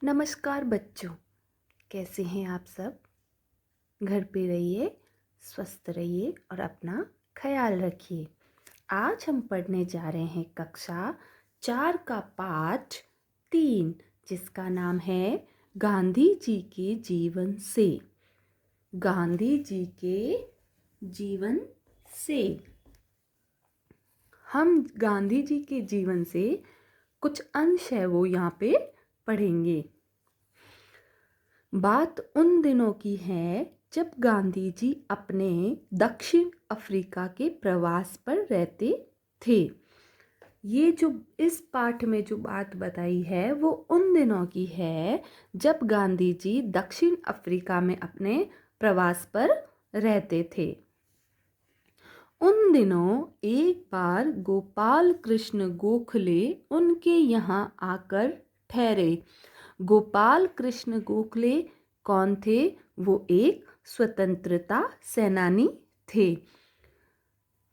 नमस्कार बच्चों, कैसे हैं आप सब। घर पे रहिए, स्वस्थ रहिए और अपना ख्याल रखिए। आज हम पढ़ने जा रहे हैं कक्षा 4 का पाठ 3, जिसका नाम है गांधी जी के जीवन से। गांधी जी के जीवन से हम गांधी जी के जीवन से कुछ अंश है वो यहाँ पे पढ़ेंगे। बात उन दिनों की है जब गांधी जी अपने दक्षिण अफ्रीका के प्रवास पर रहते थे। ये जो इस पाठ में जो बात बताई है वो उन दिनों की है जब गांधी जी दक्षिण अफ्रीका में अपने प्रवास पर रहते थे। उन दिनों एक बार गोपाल कृष्ण गोखले उनके यहाँ आकर ठहरे। गोपाल कृष्ण गोखले कौन थे? वो एक स्वतंत्रता सेनानी थे।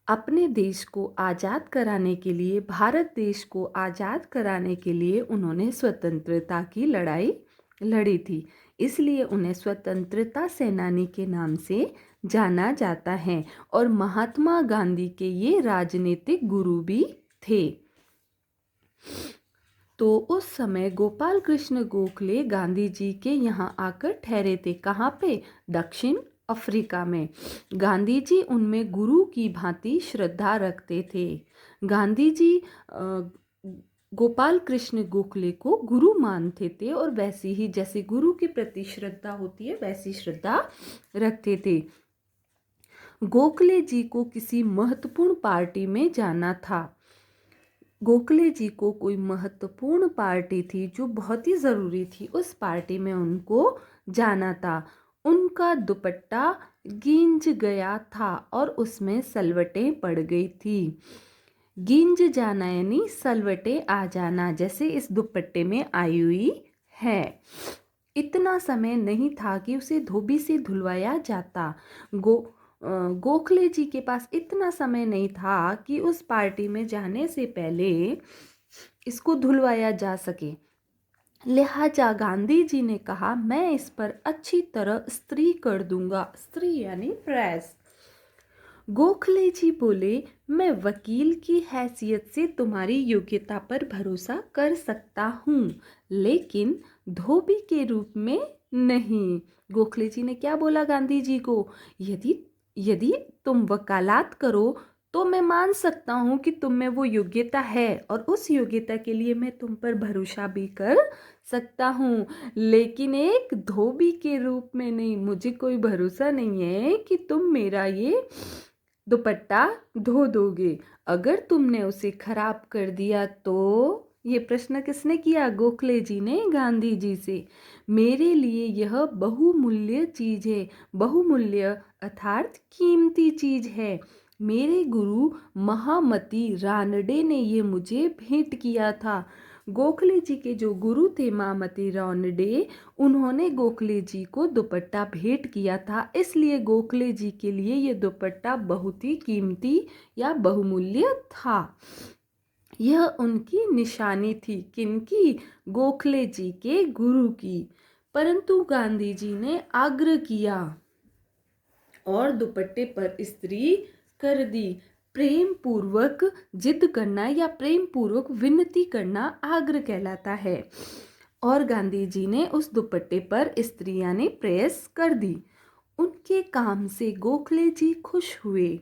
अपने देश को आज़ाद कराने के लिए, भारत देश को आज़ाद कराने के लिए उन्होंने स्वतंत्रता की लड़ाई लड़ी थी। इसलिए उन्हें स्वतंत्रता सेनानी के नाम से जाना जाता है और महात्मा गांधी के ये राजनीतिक गुरु भी थे। तो उस समय गोपाल कृष्ण गोखले गांधी जी के यहाँ आकर ठहरे थे। कहाँ पे? दक्षिण अफ्रीका में। गांधी जी उनमें गुरु की भांति श्रद्धा रखते थे। गांधी जी गोपाल कृष्ण गोखले को गुरु मानते थे और वैसे ही जैसे गुरु के प्रति श्रद्धा होती है वैसी श्रद्धा रखते थे। गोखले जी को किसी महत्वपूर्ण पार्टी में जाना था। गोखले जी को कोई महत्वपूर्ण पार्टी थी जो बहुत ही ज़रूरी थी, उस पार्टी में उनको जाना था। उनका दुपट्टा गींज गया था और उसमें सलवटें पड़ गई थी। गींज जाना यानी सलवटें आ जाना, जैसे इस दुपट्टे में आई हुई है। इतना समय नहीं था कि उसे धोबी से धुलवाया जाता। गोखले जी के पास इतना समय नहीं था कि उस पार्टी में जाने से पहले इसको धुलवाया जा सके। लिहाजा गांधी जी ने कहा, मैं इस पर अच्छी तरह इस्त्री कर दूंगा। इस्त्री यानी प्रेस। गोखले जी बोले, मैं वकील की हैसियत से तुम्हारी योग्यता पर भरोसा कर सकता हूँ, लेकिन धोबी के रूप में नहीं। गोखले जी ने क्या बोला गांधी जी को? यदि यदि तुम वकालत करो तो मैं मान सकता हूँ कि तुम में वो योग्यता है और उस योग्यता के लिए मैं तुम पर भरोसा भी कर सकता हूँ, लेकिन एक धोबी के रूप में नहीं। मुझे कोई भरोसा नहीं है कि तुम मेरा ये दुपट्टा धो दोगे। अगर तुमने उसे खराब कर दिया तो? ये प्रश्न किसने किया? गोखले जी ने गांधी जी से। मेरे लिए यह बहुमूल्य चीज है। बहुमूल्य अर्थात कीमती चीज है। मेरे गुरु महामती रानडे ने ये मुझे भेंट किया था। गोखले जी के जो गुरु थे महामती रानडे, उन्होंने गोखले जी को दुपट्टा भेंट किया था। इसलिए गोखले जी के लिए ये दुपट्टा बहुत ही कीमती या बहुमूल्य था। यह उनकी निशानी थी। किनकी? गोखले जी के गुरु की। परंतु गांधी जी ने आग्रह किया और दुपट्टे पर इस्त्री कर दी। प्रेम पूर्वक जिद करना या प्रेम पूर्वक विनती करना आग्रह कहलाता है। और गांधी जी ने उस दुपट्टे पर इस्त्री यानी प्रेस कर दी। उनके काम से गोखले जी खुश हुए।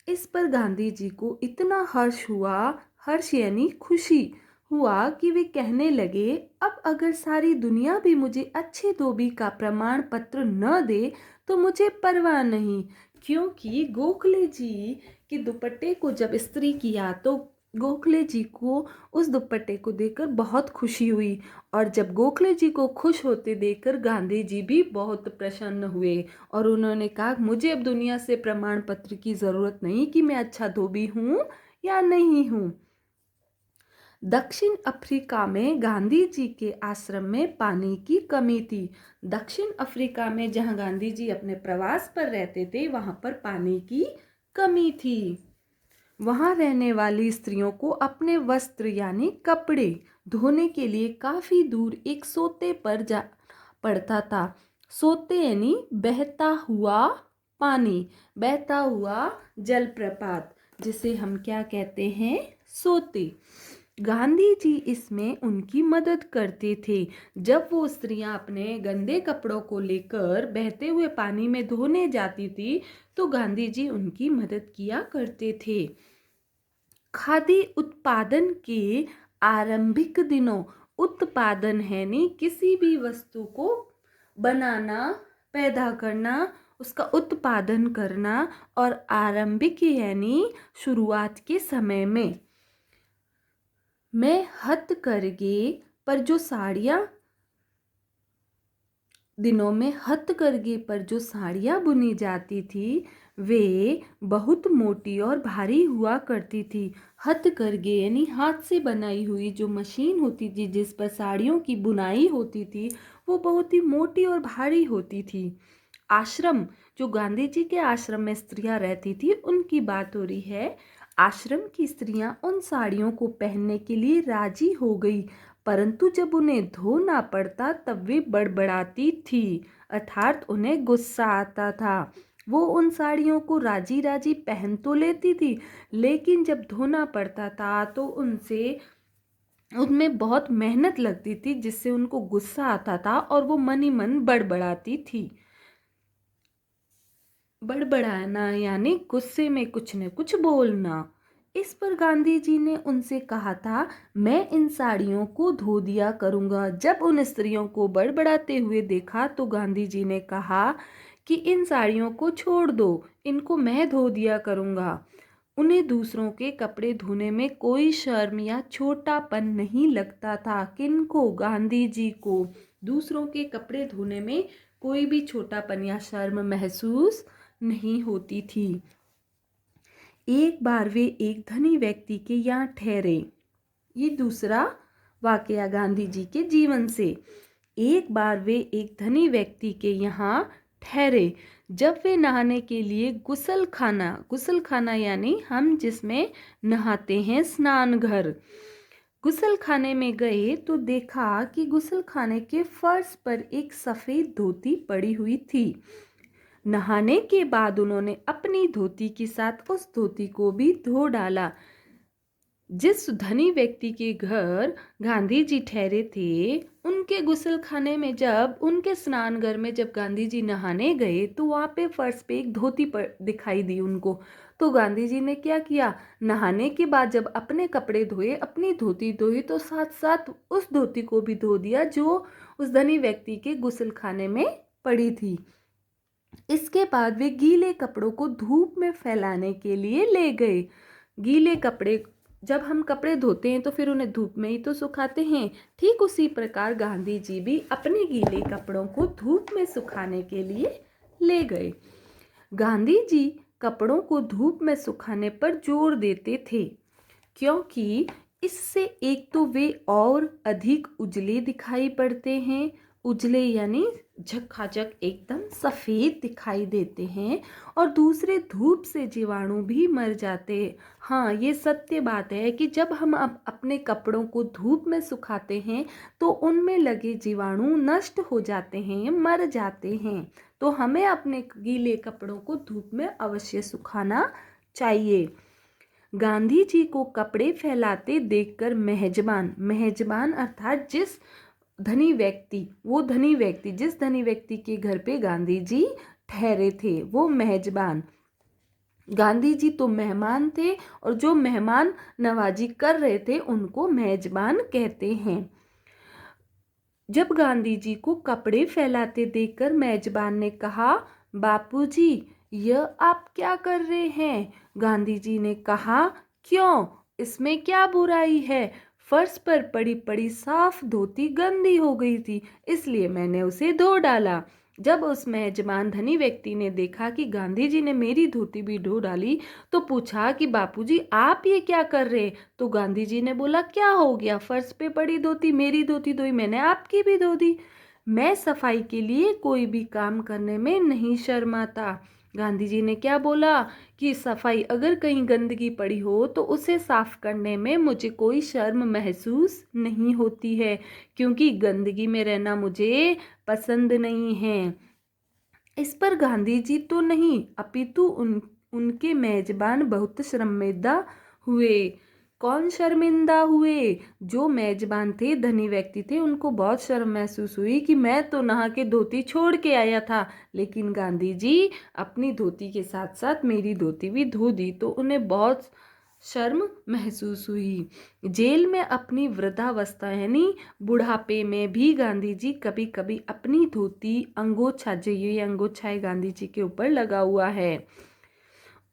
इस पर गांधी जी को इतना हर्ष हुआ, हर्ष यानी खुशी हुआ, कि वे कहने लगे, अब अगर सारी दुनिया भी मुझे अच्छे धोबी का प्रमाण पत्र न दे तो मुझे परवाह नहीं। क्योंकि गोखले जी के दुपट्टे को जब इस्त्री किया तो गोखले जी को उस दुपट्टे को देखकर बहुत खुशी हुई, और जब गोखले जी को खुश होते देखकर गांधी जी भी बहुत प्रसन्न हुए और उन्होंने कहा, मुझे अब दुनिया से प्रमाण पत्र की ज़रूरत नहीं कि मैं अच्छा धोबी हूँ या नहीं हूँ। दक्षिण अफ्रीका में गांधी जी के आश्रम में पानी की कमी थी। दक्षिण अफ्रीका में जहाँ गांधी जी अपने प्रवास पर रहते थे वहाँ पर पानी की कमी थी। वहाँ रहने वाली स्त्रियों को अपने वस्त्र यानी कपड़े धोने के लिए काफ़ी दूर एक सोते पर जा पड़ता था। सोते यानी बहता हुआ पानी, बहता हुआ जलप्रपात, जिसे हम क्या कहते हैं, सोते। गांधी जी इसमें उनकी मदद करते थे। जब वो स्त्रियां अपने गंदे कपड़ों को लेकर बहते हुए पानी में धोने जाती थी तो गांधी जी उनकी मदद किया करते थे। खादी उत्पादन के आरंभिक दिनों, उत्पादन है नहीं किसी भी वस्तु को बनाना, पैदा करना, उसका उत्पादन करना, और आरंभिक यानी शुरुआत के समय में। मैं हथकरघे पर जो साड़ियाँ दिनों में हथकरघे पर जो साड़ियाँ बुनी जाती थी वे बहुत मोटी और भारी हुआ करती थी। हथकरघे यानी हाथ से बनाई हुई जो मशीन होती थी जिस पर साड़ियों की बुनाई होती थी वो बहुत ही मोटी और भारी होती थी। आश्रम, जो गांधी जी के आश्रम में स्त्रियां रहती थी उनकी बात हो रही है। आश्रम की स्त्रियां उन साड़ियों को पहनने के लिए राजी हो गई, परंतु जब उन्हें धोना पड़ता तब वे बड़बड़ाती थी, अर्थात उन्हें गुस्सा आता था। वो उन साड़ियों को राजी राजी पहन तो लेती थी लेकिन जब धोना पड़ता था तो उनमें बहुत मेहनत लगती थी जिससे उनको गुस्सा आता था और वो मन ही मन बड़बड़ाती थी। बड़बड़ाना यानी गुस्से में कुछ न कुछ बोलना। इस पर गांधी जी ने उनसे कहा था, मैं इन साड़ियों को धो दिया करूंगा। जब उन स्त्रियों को बड़बड़ाते हुए देखा तो गांधी जी ने कहा कि इन साड़ियों को छोड़ दो, इनको मैं धो दिया करूंगा। उन्हें दूसरों के कपड़े धोने में कोई शर्म या छोटापन नहीं लगता था। किनको? गांधी जी को दूसरों के कपड़े धोने में कोई भी छोटापन या शर्म महसूस नहीं होती थी। एक बार वे एक धनी व्यक्ति के यहाँ ठहरे। ये दूसरा वाकया गांधी जी के जीवन से। एक बार वे एक धनी व्यक्ति के यहाँ ठहरे। जब वे नहाने के लिए गुसल खाना यानी हम जिसमें नहाते हैं, स्नान घर, गुसल खाने में गए तो देखा कि गुसल खाने के फर्श पर एक सफ़ेद धोती पड़ी हुई थी। नहाने के बाद उन्होंने अपनी धोती के साथ उस धोती को भी धो डाला। जिस धनी व्यक्ति के घर गांधी जी ठहरे थे उनके गुसल खाने में उनके स्नान घर में जब गांधी जी नहाने गए तो वहाँ पे फर्श पे एक धोती दिखाई दी उनको। तो गांधी जी ने क्या किया, नहाने के बाद जब अपने कपड़े धोए, अपनी धोती धोई तो साथ साथ उस धोती को भी धो दिया जो उस धनी व्यक्ति के गुसल खाने में पड़ी थी। इसके बाद वे गीले कपड़ों को धूप में फैलाने के लिए ले गए। गीले कपड़े, जब हम कपड़े धोते हैं तो फिर उन्हें धूप में ही तो सुखाते हैं। ठीक उसी प्रकार गांधी जी भी अपने गीले कपड़ों को धूप में सुखाने के लिए ले गए। गांधी जी कपड़ों को धूप में सुखाने पर जोर देते थे क्योंकि इससे एक तो वे और अधिक उजले दिखाई पड़ते हैं, उजले यानी झकाझक एकदम सफ़ेद दिखाई देते हैं, और दूसरे धूप से जीवाणु भी मर जाते हैं। हाँ, ये सत्य बात है कि जब हम अपने कपड़ों को धूप में सुखाते हैं तो उनमें लगे जीवाणु नष्ट हो जाते हैं, मर जाते हैं। तो हमें अपने गीले कपड़ों को धूप में अवश्य सुखाना चाहिए। गांधी जी को कपड़े फैलाते देखकर मेहजबान अर्थात जिस धनी व्यक्ति जिस धनी व्यक्ति के घर पे गांधी जी ठहरे थे वो मेहजबान, गांधी जी तो मेहमान थे और जो मेहमान नवाजी कर रहे थे उनको मेजबान कहते हैं। जब गांधी जी को कपड़े फैलाते देखकर मेजबान ने कहा, बापूजी यह आप क्या कर रहे हैं? गांधी जी ने कहा, क्यों, इसमें क्या बुराई है? फर्श पर पड़ी पड़ी साफ धोती गंदी हो गई थी इसलिए मैंने उसे धो डाला। जब उस मेजबान धनी व्यक्ति ने देखा कि गांधी जी ने मेरी धोती भी धो डाली तो पूछा कि बापूजी आप ये क्या कर रहे? तो गांधी जी ने बोला, क्या हो गया, फर्श पे पड़ी धोती मेरी धोती धोई, मैंने आपकी भी धो दी। मैं सफाई के लिए कोई भी काम करने में नहीं शर्माता। गांधी जी ने क्या बोला कि सफाई, अगर कहीं गंदगी पड़ी हो तो उसे साफ करने में मुझे कोई शर्म महसूस नहीं होती है, क्योंकि गंदगी में रहना मुझे पसंद नहीं है। इस पर गांधी जी तो नहीं अपितु उनके मेजबान बहुत शर्मिंदा हुए। कौन शर्मिंदा हुए? जो मेजबान थे, धनी व्यक्ति थे, उनको बहुत शर्म महसूस हुई कि मैं तो नहा के धोती छोड़ के आया था, लेकिन गांधी जी अपनी धोती के साथ साथ मेरी धोती भी धो दी, तो उन्हें बहुत शर्म महसूस हुई। जेल में अपनी वृद्धावस्था यानी बुढ़ापे में भी गांधी जी कभी कभी अपनी धोती अंगोछा, जो ये अंगोछा है गांधी जी के ऊपर लगा हुआ है,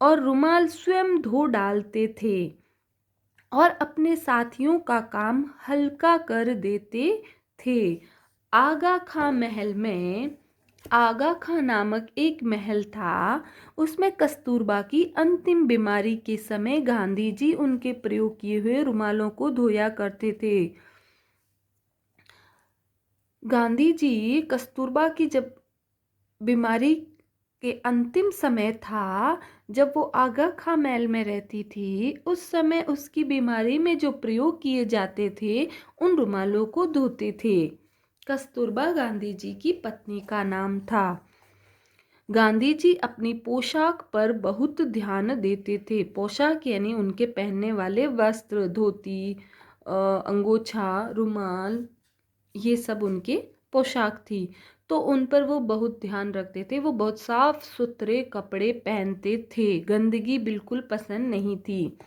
और रुमाल स्वयं धो डालते थे और अपने साथियों का काम हल्का कर देते थे। आगा खां महल में, आगा खां नामक एक महल था, उसमें कस्तूरबा की अंतिम बीमारी के समय गांधी जी उनके प्रयोग किए हुए रुमालों को धोया करते थे। गांधी जी कस्तूरबा की जब बीमारी के अंतिम समय था, जब वो आगा खां महल में रहती थी, उस समय उसकी बीमारी में जो प्रयोग किए जाते थे उन रुमालों को धोते थे। कस्तूरबा गांधी जी की पत्नी का नाम था। गांधी जी अपनी पोशाक पर बहुत ध्यान देते थे। पोशाक यानी उनके पहनने वाले वस्त्र, धोती, अंगोछा, रुमाल, ये सब उनके पोशाक थी, तो उन पर वो बहुत ध्यान रखते थे। वो बहुत साफ सुथरे कपड़े पहनते थे, गंदगी बिल्कुल पसंद नहीं थी।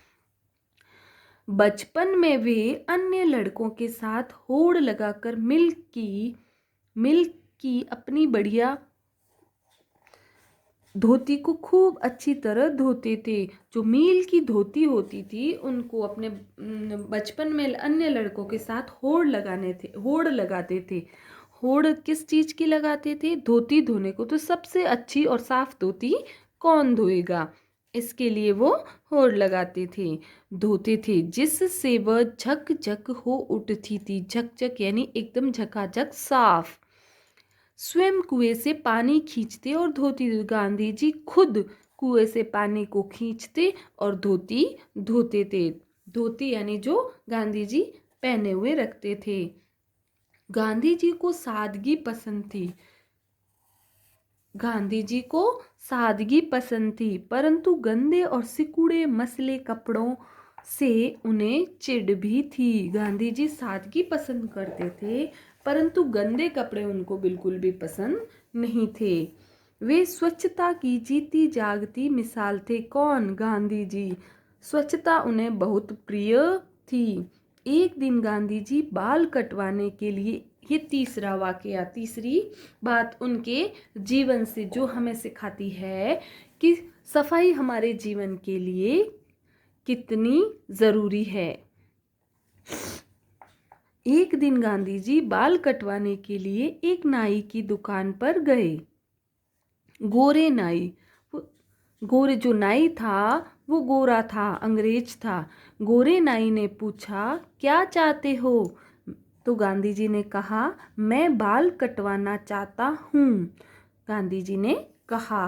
बचपन में वे अन्य लड़कों के साथ होड़ लगाकर मिल्क की अपनी बढ़िया धोती को खूब अच्छी तरह धोते थे। जो मील की धोती होती थी, उनको अपने बचपन में अन्य लड़कों के साथ होड़ लगाते थे। होड़ किस चीज की लगाते थे? धोती धोने को। तो सबसे अच्छी और साफ धोती कौन धोएगा, इसके लिए वो होड़ लगाते थे, धोते थे, जिससे वह झकझक हो उठती थी। झकझक यानी एकदम झकाझक साफ। स्वयं कुएं से पानी खींचते और धोती, गांधी जी खुद कुएं से पानी को खींचते और धोती धोते थे। धोती यानी जो गांधी जी पहने हुए रखते थे। गांधी जी को सादगी पसंद थी। गांधी जी को सादगी पसंद थी, परंतु गंदे और सिकुड़े मसले कपड़ों से उन्हें चिढ़ भी थी। गांधी जी सादगी पसंद करते थे, परंतु गंदे कपड़े उनको बिल्कुल भी पसंद नहीं थे। वे स्वच्छता की जीती जागती मिसाल थे। कौन? गांधी जी। स्वच्छता उन्हें बहुत प्रिय थी। एक दिन गांधी जी बाल कटवाने के लिए, ये तीसरा वाकया, तीसरी बात उनके जीवन से जो हमें सिखाती है कि सफाई हमारे जीवन के लिए कितनी जरूरी है। एक दिन गांधी जी बाल कटवाने के लिए एक नाई की दुकान पर गए। गोरे नाई, गोरे जो नाई था वो गोरा था, अंग्रेज था। गोरे नाई ने पूछा, क्या चाहते हो? तो गांधी जी ने कहा, मैं बाल कटवाना चाहता हूँ। गांधी जी ने कहा,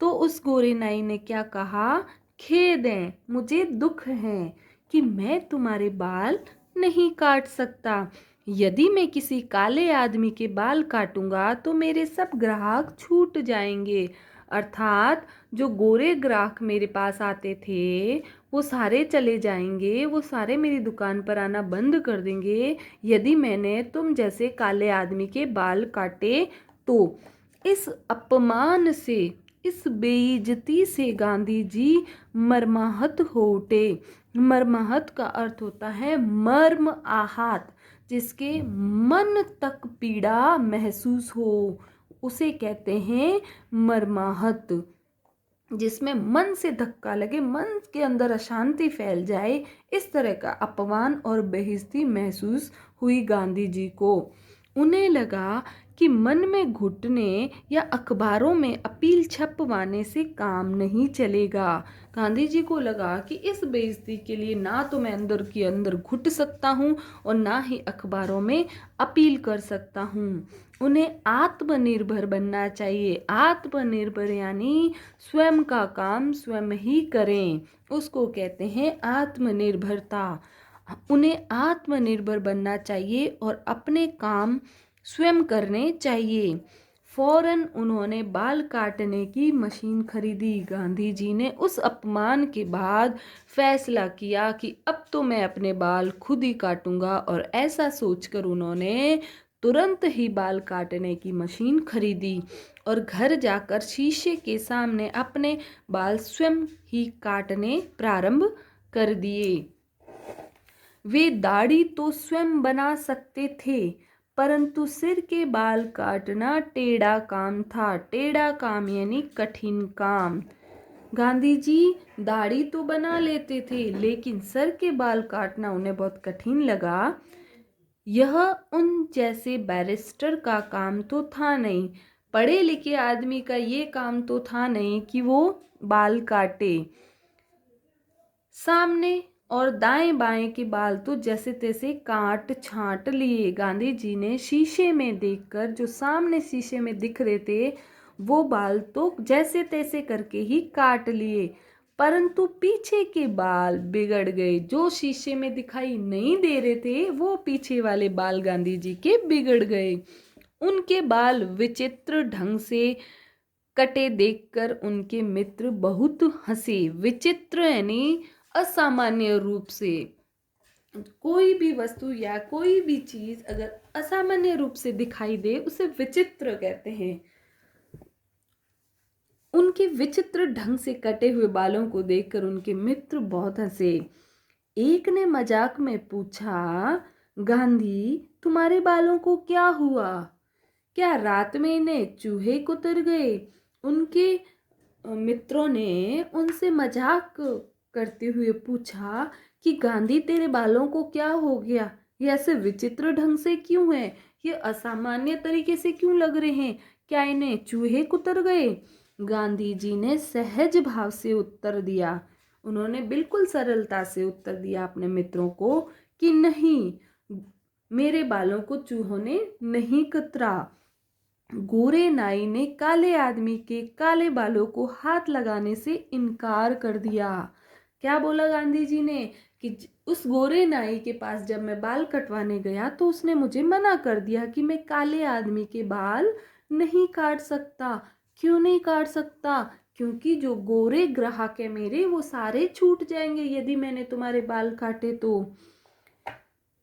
तो उस गोरे नाई ने क्या कहा, खेद है, मुझे दुख है कि मैं तुम्हारे बाल नहीं काट सकता। यदि मैं किसी काले आदमी के बाल काटूंगा तो मेरे सब ग्राहक छूट जाएंगे। अर्थात जो गोरे ग्राहक मेरे पास आते थे वो सारे चले जाएंगे, वो सारे मेरी दुकान पर आना बंद कर देंगे यदि मैंने तुम जैसे काले आदमी के बाल काटे तो। इस अपमान से, इस बेइज्जती से गांधी जी मर्माहत हो उठे। मर्माहत का अर्थ होता है मर्म आहत, जिसके मन तक पीड़ा महसूस हो उसे कहते हैं मर्माहत। जिसमें मन से धक्का लगे, मन के अंदर अशांति फैल जाए, इस तरह का अपमान और बेइज्जती महसूस हुई गांधी जी को। उन्हें लगा कि मन में घुटने या अखबारों में अपील छपवाने से काम नहीं चलेगा। गांधी जी को लगा कि इस बेइज्जती के लिए ना तो मैं अंदर के अंदर घुट सकता हूँ और ना ही अखबारों में अपील कर सकता हूँ। उन्हें आत्मनिर्भर बनना चाहिए। आत्मनिर्भर यानी स्वयं का काम स्वयं ही करें, उसको कहते हैं आत्मनिर्भरता। उन्हें आत्मनिर्भर बनना चाहिए और अपने काम स्वयं करने चाहिए। फौरन उन्होंने बाल काटने की मशीन खरीदी। गांधी जी ने उस अपमान के बाद फैसला किया कि अब तो मैं अपने बाल खुद ही काटूंगा, और ऐसा सोचकर उन्होंने तुरंत ही बाल काटने की मशीन खरीदी और घर जाकर शीशे के सामने अपने बाल स्वयं ही काटने प्रारंभ कर दिए। वे दाढ़ी तो स्वयं बना सकते थे, परंतु सिर के बाल काटना टेढ़ा काम था। टेढ़ा काम यानी कठिन काम। गांधी जी दाढ़ी तो बना लेते थे, लेकिन सर के बाल काटना उन्हें बहुत कठिन लगा। यह उन जैसे बैरिस्टर का काम तो था नहीं, पढ़े लिखे आदमी का ये काम तो था नहीं कि वो बाल काटे। सामने और दाएं बाएं के बाल तो जैसे तैसे काट छांट लिए। गांधी जी ने शीशे में देखकर जो सामने शीशे में दिख रहे थे वो बाल तो जैसे तैसे करके ही काट लिए, परंतु पीछे के बाल बिगड़ गए। जो शीशे में दिखाई नहीं दे रहे थे वो पीछे वाले बाल गांधी जी के बिगड़ गए। उनके बाल विचित्र ढंग से कटे देखकर उनके मित्र बहुत हंसे। विचित्र यानी असामान्य रूप से। कोई भी वस्तु या कोई भी चीज अगर असामान्य रूप से दिखाई दे उसे विचित्र कहते हैं। उनके विचित्र ढंग से कटे हुए बालों को देखकर उनके मित्र बहुत हंसे। एक ने मजाक में पूछा, गांधी तुम्हारे बालों को क्या हुआ? क्या रात में इन्हें चूहे कुतर गए? उनके मित्रों ने उनसे मजाक करते हुए पूछा कि गांधी तेरे बालों को क्या हो गया? ये ऐसे विचित्र ढंग से क्यों है? ये असामान्य तरीके से क्यों लग रहे हैं? क्या इन्हें चूहे कुतर गए? गांधी जी ने सहज भाव से उत्तर दिया। उन्होंने बिल्कुल सरलता से उत्तर दिया अपने मित्रों को कि नहीं, मेरे बालों को चूहों ने नहीं कतरा। गोरे नाई ने काले आदमी के काले बालों को हाथ लगाने से इनकार कर दिया। क्या बोला गांधी जी ने कि उस गोरे नाई के पास जब मैं बाल कटवाने गया तो उसने मुझे मना कर दिया कि मैं काले आदमी के बाल नहीं काट सकता। क्यों नहीं काट सकता? क्योंकि जो गोरे ग्राहक है मेरे वो सारे छूट जाएंगे यदि मैंने तुम्हारे बाल काटे तो।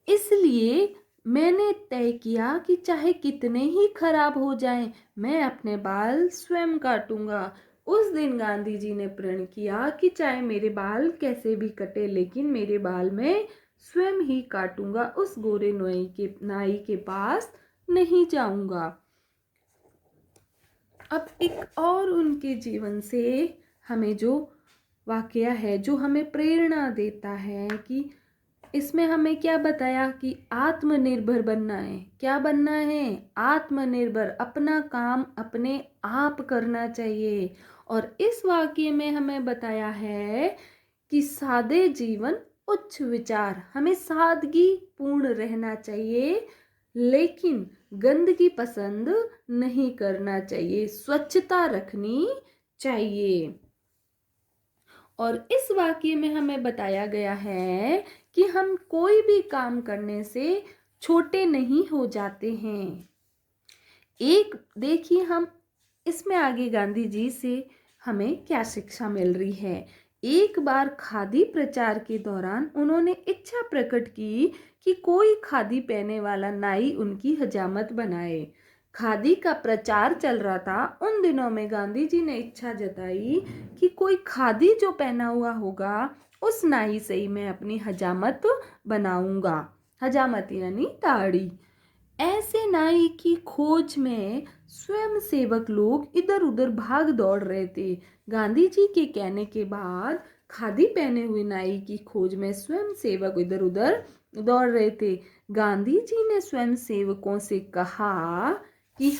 इसलिए मैंने तय किया कि चाहे कितने ही खराब हो जाएं, मैं अपने बाल स्वयं काटूंगा। उस दिन गांधी जी ने प्रण किया कि चाहे मेरे बाल कैसे भी कटे, लेकिन मेरे बाल मैं स्वयं ही काटूंगा। उस गोरे नाई के पास नहीं जाऊंगा। अब एक और उनके जीवन से हमें जो वाकया है जो हमें प्रेरणा देता है कि इसमें हमें क्या बताया कि आत्मनिर्भर बनना है। क्या बनना है? आत्मनिर्भर। अपना काम अपने आप करना चाहिए। और इस वाक्य में हमें बताया है कि सादे जीवन उच्च विचार। हमें सादगी पूर्ण रहना चाहिए, लेकिन गंदगी पसंद नहीं करना चाहिए। स्वच्छता रखनी चाहिए। और इस वाक्य में हमें बताया गया है कि हम कोई भी काम करने से छोटे नहीं हो जाते हैं। एक देखिए हम इसमें आगे गांधी जी से हमें क्या शिक्षा मिल रही है। एक बार खादी प्रचार के दौरान उन्होंने इच्छा प्रकट की कि कोई खादी पहनने वाला नाई उनकी हजामत बनाए। खादी का प्रचार चल रहा था उन दिनों में। गांधी जी ने इच्छा जताई कि कोई खादी जो पहना हुआ होगा उस नाई से ही मैं अपनी हजामत बनाऊंगा। हजामत यानी दाढ़ी। ऐसे नाई की खोज में स्वयं सेवक लोग इधर उधर भाग दौड़ रहे थे। गांधी जी के कहने के बाद खादी पहने हुए नाई की खोज में स्वयं सेवक इधर उधर दौड़ रहे थे। गांधी जी ने स्वयं सेवकों से कहा कि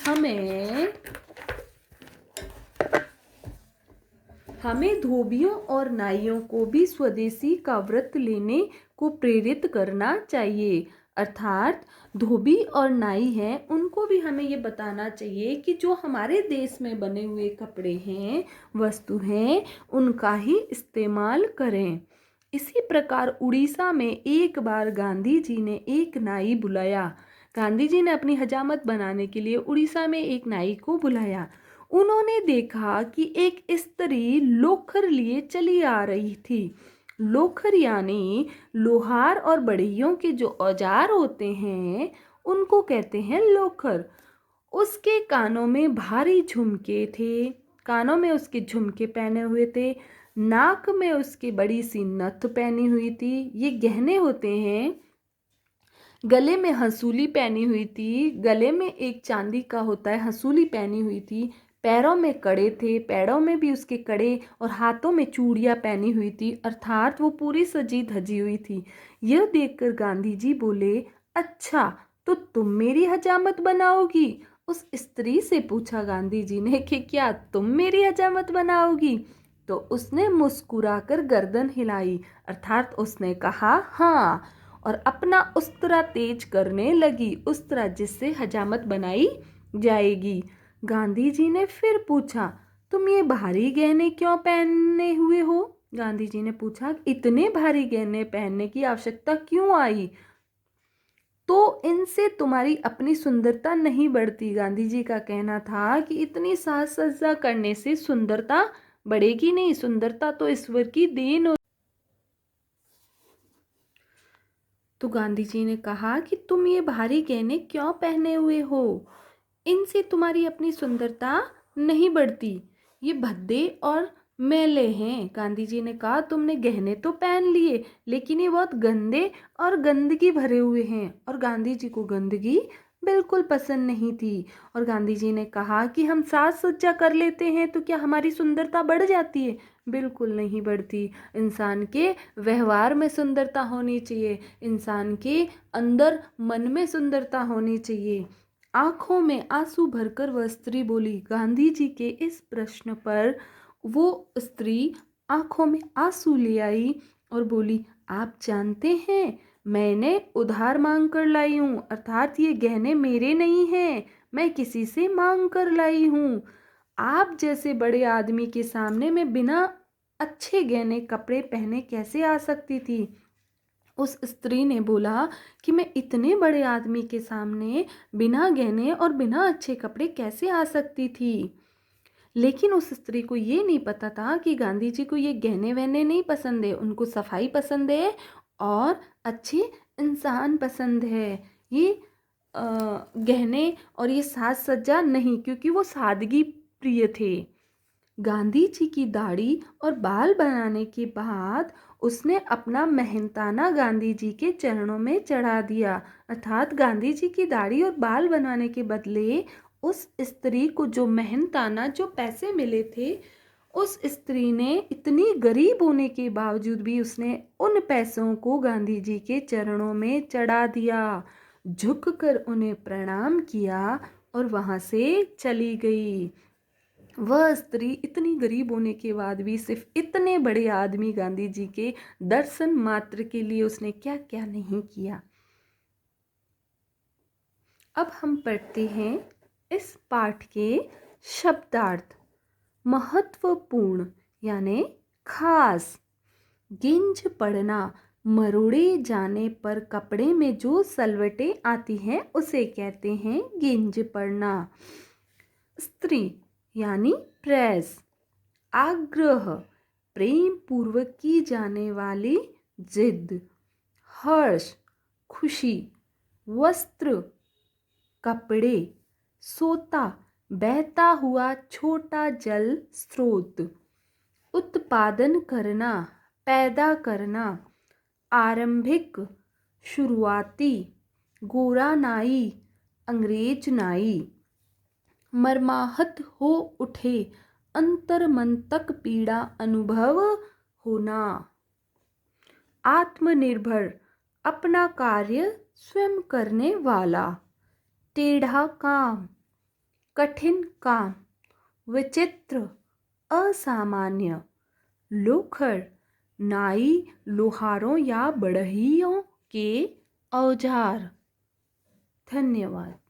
हमें धोबियों और नाइयों को भी स्वदेशी का व्रत लेने को प्रेरित करना चाहिए। अर्थात धोबी और नाई हैं, उनको भी हमें ये बताना चाहिए कि जो हमारे देश में बने हुए कपड़े हैं, वस्तु हैं, उनका ही इस्तेमाल करें। इसी प्रकार उड़ीसा में एक बार गांधी जी ने एक नाई बुलाया। गांधी जी ने अपनी हजामत बनाने के लिए उड़ीसा में एक नाई को बुलाया। उन्होंने देखा कि एक स्त्री लोखर लिए चली आ रही थी। लोखर यानी लोहार और बढ़इयों के जो औजार होते हैं, उनको कहते हैं लोखर। उसके कानों में भारी झुमके थे, कानों में उसके झुमके पहने हुए थे, नाक में उसकी बड़ी सी नथ पहनी हुई थी, ये गहने होते हैं। गले में हंसूली पहनी हुई थी, गले में एक चांदी का होता है हंसूली पहनी हुई थी। पैरों में कड़े थे, पैरों में भी उसके कड़े, और हाथों में चूड़ियाँ पहनी हुई थी, अर्थात वो पूरी सजी धजी हुई थी। यह देखकर गांधी जी बोले, अच्छा तो तुम मेरी हजामत बनाओगी? उस स्त्री से पूछा गांधी जी ने कि क्या तुम मेरी हजामत बनाओगी? तो उसने मुस्कुराकर गर्दन हिलाई, अर्थात उसने कहा हाँ, और अपना उस्तरा तेज करने लगी, उस्तरा जिससे हजामत बनाई जाएगी। गांधी जी ने फिर पूछा, तुम ये भारी गहने क्यों पहने हुए हो? गांधी जी ने पूछा, इतने भारी गहने पहनने की आवश्यकता क्यों आई? तो इनसे तुम्हारी अपनी सुंदरता नहीं बढ़ती। गांधी जी का कहना था कि इतनी साज सज्जा करने से सुंदरता बढ़ेगी नहीं, सुंदरता तो ईश्वर की देन हो। तो गांधी जी ने कहा कि तुम ये भारी गहने क्यों पहने हुए हो? इनसे तुम्हारी अपनी सुंदरता नहीं बढ़ती, ये भद्दे और मैले हैं। गांधी जी ने कहा तुमने गहने तो पहन लिए, लेकिन ये बहुत गंदे और गंदगी भरे हुए हैं। और गांधी जी को गंदगी बिल्कुल पसंद नहीं थी। और गांधी जी ने कहा कि हम साज सज्जा कर लेते हैं तो क्या हमारी सुंदरता बढ़ जाती है? बिल्कुल नहीं बढ़ती। इंसान के व्यवहार में सुंदरता होनी चाहिए, इंसान के अंदर मन में सुंदरता होनी चाहिए। आंखों में आंसू भरकर वह स्त्री बोली। गांधी जी के इस प्रश्न पर वो स्त्री आंखों में आंसू ले आई और बोली, आप जानते हैं मैंने उधार मांग कर लाई हूँ, अर्थात ये गहने मेरे नहीं हैं, मैं किसी से मांग कर लाई हूँ। आप जैसे बड़े आदमी के सामने मैं बिना अच्छे गहने कपड़े पहने कैसे आ सकती थी? उस स्त्री ने बोला कि मैं इतने बड़े आदमी के सामने बिना गहने और बिना अच्छे कपड़े कैसे आ सकती थी? लेकिन उस स्त्री को ये नहीं पता था कि गांधी जी को ये गहने वहने नहीं पसंद है, उनको सफाई पसंद है और अच्छे इंसान पसंद है। ये गहने और ये साज सज्जा नहीं, क्योंकि वो सादगी प्रिय थे। गांधी जी की दाढ़ी और बाल बनाने के बाद उसने अपना मेहनताना गांधी जी के चरणों में चढ़ा दिया, अर्थात गांधी जी की दाढ़ी और बाल बनाने के बदले उस स्त्री को जो मेहनताना जो पैसे मिले थे, उस स्त्री ने इतनी गरीब होने के बावजूद भी उसने उन पैसों को गांधी जी के चरणों में चढ़ा दिया, झुककर उन्हें प्रणाम किया और वहाँ से चली गई। वह स्त्री इतनी गरीब होने के बाद भी सिर्फ इतने बड़े आदमी गांधी जी के दर्शन मात्र के लिए उसने क्या क्या नहीं किया। अब हम पढ़ते हैं इस पाठ के शब्दार्थ। महत्वपूर्ण यानी खास। गिंज पड़ना, मरोड़े जाने पर कपड़े में जो सलवटें आती हैं उसे कहते हैं गिंज पड़ना। स्त्री यानी प्रेस। आग्रह, प्रेम पूर्वक की जाने वाली जिद। हर्ष, खुशी। वस्त्र, कपड़े। सोता, बहता हुआ छोटा जल स्रोत। उत्पादन करना, पैदा करना। आरंभिक, शुरुआती। गोरा नाई, अंग्रेज नाई। मर्माहत हो उठे, अंतर्मंतक पीड़ा अनुभव होना। आत्मनिर्भर, अपना कार्य स्वयं करने वाला। टेढ़ा काम, कठिन काम, विचित्र, असामान्य। लोखर, नाई, लोहारों या बढ़इयों के औजार। धन्यवाद।